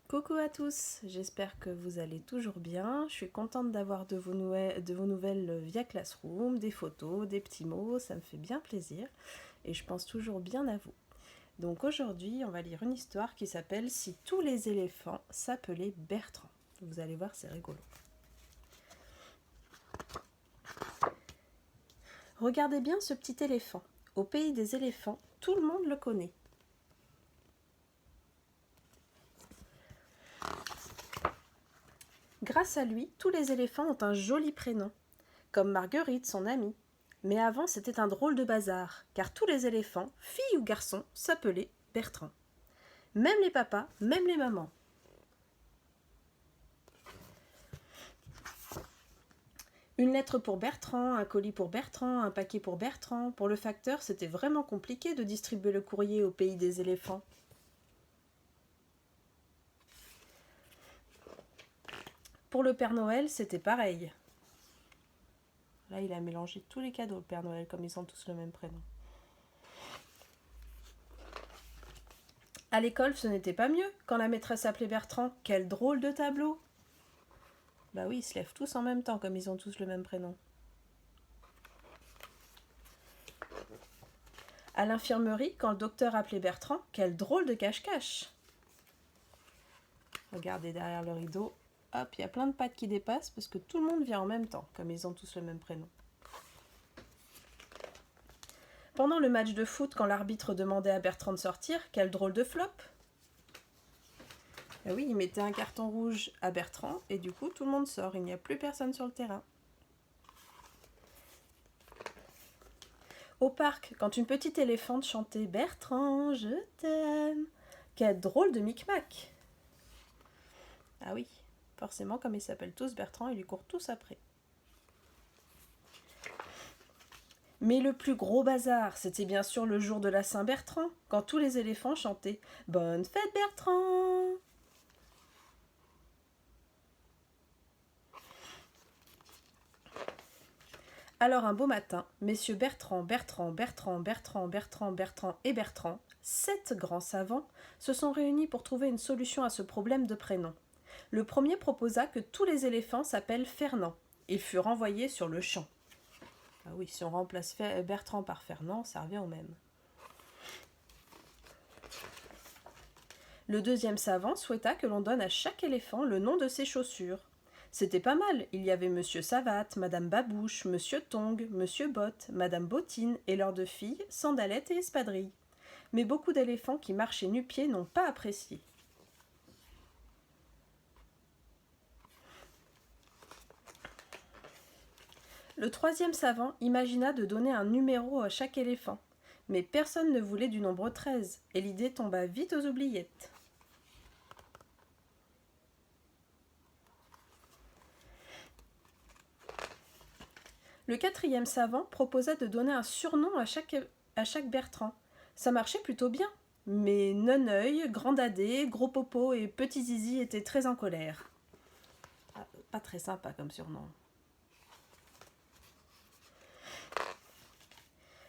Coucou à tous, j'espère que vous allez toujours bien. Je suis contente d'avoir de vos nouvelles via Classroom, des photos, des petits mots, ça me fait bien plaisir et je pense toujours bien à vous. Donc aujourd'hui, on va lire une histoire qui s'appelle Si tous les éléphants s'appelaient Bertrand. Vous allez voir, c'est rigolo. Regardez bien ce petit éléphant. Au pays des éléphants, tout le monde le connaît. Grâce à lui, tous les éléphants ont un joli prénom, comme Marguerite, son amie. Mais avant, c'était un drôle de bazar, car tous les éléphants, filles ou garçons, s'appelaient Bertrand. Même les papas, même les mamans. Une lettre pour Bertrand, un colis pour Bertrand, un paquet pour Bertrand. Pour le facteur, c'était vraiment compliqué de distribuer le courrier au pays des éléphants. Pour le Père Noël, c'était pareil. Là, il a mélangé tous les cadeaux, le Père Noël, comme ils ont tous le même prénom. À l'école, ce n'était pas mieux quand la maîtresse appelait Bertrand. Quel drôle de tableau! Bah oui, ils se lèvent tous en même temps, comme ils ont tous le même prénom. À l'infirmerie, quand le docteur appelait Bertrand, quel drôle de cache-cache! Regardez derrière le rideau, hop, il y a plein de pattes qui dépassent parce que tout le monde vient en même temps, comme ils ont tous le même prénom. Pendant le match de foot, quand l'arbitre demandait à Bertrand de sortir, quel drôle de flop! Et oui, il mettait un carton rouge à Bertrand et du coup tout le monde sort, il n'y a plus personne sur le terrain. Au parc, quand une petite éléphante chantait « Bertrand, je t'aime », quel drôle de micmac! Ah oui, forcément, comme ils s'appellent tous Bertrand, ils lui courent tous après. Mais le plus gros bazar, c'était bien sûr le jour de la Saint-Bertrand, quand tous les éléphants chantaient « Bonne fête Bertrand !» Alors un beau matin, messieurs Bertrand, et Bertrand, 7 grands savants, se sont réunis pour trouver une solution à ce problème de prénom. Le premier proposa que tous les éléphants s'appellent Fernand. Ils furent envoyés sur le champ. Ah oui, si on remplace Bertrand par Fernand, ça revient au même. Le deuxième savant souhaita que l'on donne à chaque éléphant le nom de ses chaussures. C'était pas mal, il y avait Monsieur Savate, Madame Babouche, Monsieur Tongue, Monsieur Botte, Madame Bottine et leurs 2 filles, Sandalette et Espadrille. Mais beaucoup d'éléphants qui marchaient nu-pieds n'ont pas apprécié. Le troisième savant imagina de donner un numéro à chaque éléphant. Mais personne ne voulait du nombre 13, et l'idée tomba vite aux oubliettes. Le quatrième savant proposa de donner un surnom à chaque Bertrand. Ça marchait plutôt bien, mais Non-Œil, Grand Dadé, Gros Popo et Petit Zizi étaient très en colère. Ah, pas très sympa comme surnom.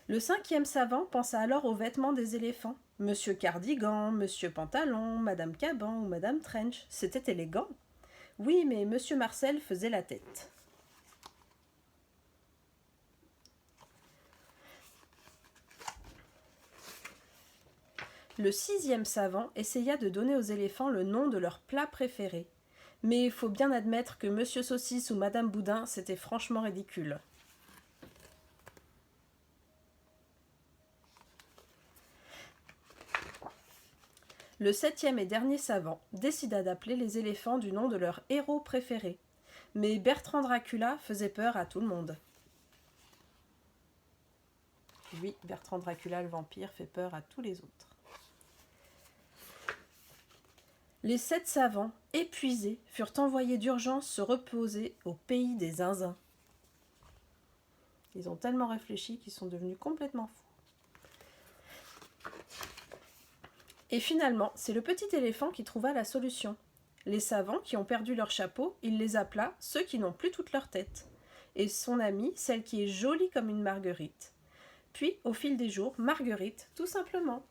Le cinquième savant pensa alors aux vêtements des éléphants. Monsieur Cardigan, Monsieur Pantalon, Madame Caban ou Madame Trench, c'était élégant. Oui, mais Monsieur Marcel faisait la tête. Le sixième savant essaya de donner aux éléphants le nom de leur plat préféré. Mais il faut bien admettre que Monsieur Saucisse ou Madame Boudin, c'était franchement ridicule. Le septième et dernier savant décida d'appeler les éléphants du nom de leur héros préféré. Mais Bertrand Dracula faisait peur à tout le monde. Oui, Bertrand Dracula, le vampire, fait peur à tous les autres. Les 7 savants, épuisés, furent envoyés d'urgence se reposer au pays des zinzins. Ils ont tellement réfléchi qu'ils sont devenus complètement fous. Et finalement, c'est le petit éléphant qui trouva la solution. Les savants qui ont perdu leur chapeau, il les appela ceux qui n'ont plus toute leur tête. Et son amie, celle qui est jolie comme une marguerite. Puis, au fil des jours, Marguerite, tout simplement.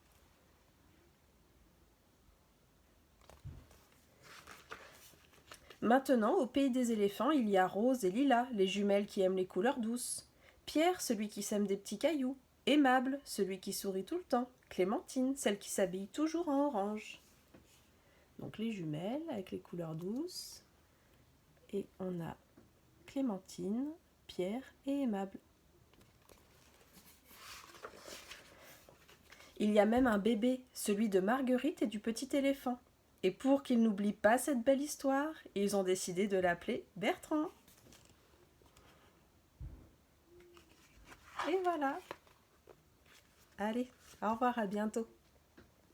Maintenant, au pays des éléphants, il y a Rose et Lila, les jumelles qui aiment les couleurs douces. Pierre, celui qui sème des petits cailloux. Aimable, celui qui sourit tout le temps. Clémentine, celle qui s'habille toujours en orange. Donc les jumelles avec les couleurs douces. Et on a Clémentine, Pierre et Aimable. Il y a même un bébé, celui de Marguerite et du petit éléphant. Et pour qu'ils n'oublient pas cette belle histoire, ils ont décidé de l'appeler Bertrand. Et voilà. Allez, au revoir, à bientôt.